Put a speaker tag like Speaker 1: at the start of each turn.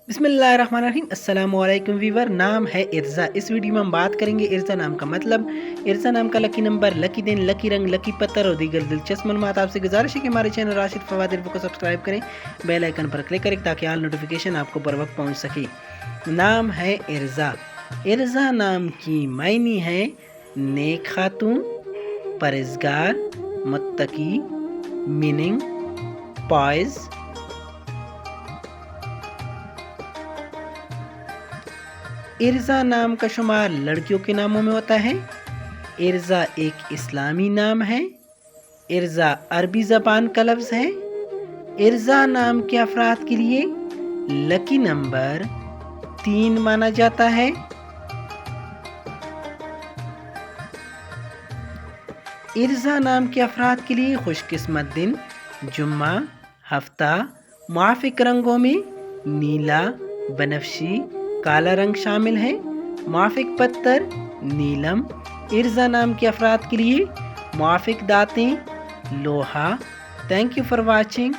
Speaker 1: बिस्मिल्लाहिर्रहमानिर्रहीम। अस्सलामुअलैकुम वीवर। नाम है इर्ज़ा। इस वीडियो में हम बात करेंगे इर्ज़ा नाम का मतलब, इर्ज़ा नाम का लकी नंबर, लकी दिन, लकी रंग, लकी पत्थर और दीगर दिलचस्प मालूमात। आपसे गुजारिश है कि हमारे चैनल राशिद फवाद इन्फो को सब्सक्राइब करें, बेल आइकन पर क्लिक करें ताकि ऑल नोटिफिकेशन आपको बर वक्त पहुँच सके। नाम है इर्ज़ा। इर्ज़ा नाम की मायने है नेक खातून, परहेज़गार, मुत्तकी, मीनिंग पॉइज। इर्ज़ा नाम का शुमार लड़कियों के नामों में होता है। इर्ज़ा एक इस्लामी नाम है। इर्ज़ा अरबी ज़बान का लफ्ज़ है। इर्ज़ा नाम के अफराद के लिए लकी नंबर 3 माना जाता है। इर्ज़ा नाम के अफराद के लिए खुशकिस्मत दिन जुम्मा, हफ्ता, मुआफ़िक रंगों में नीला, बनफशी, काला रंग शामिल है। मुआफ़िक पत्थर नीलम। इर्ज़ा नाम के अफराद के लिए मुआफ़िक दातें लोहा। Thank you for watching.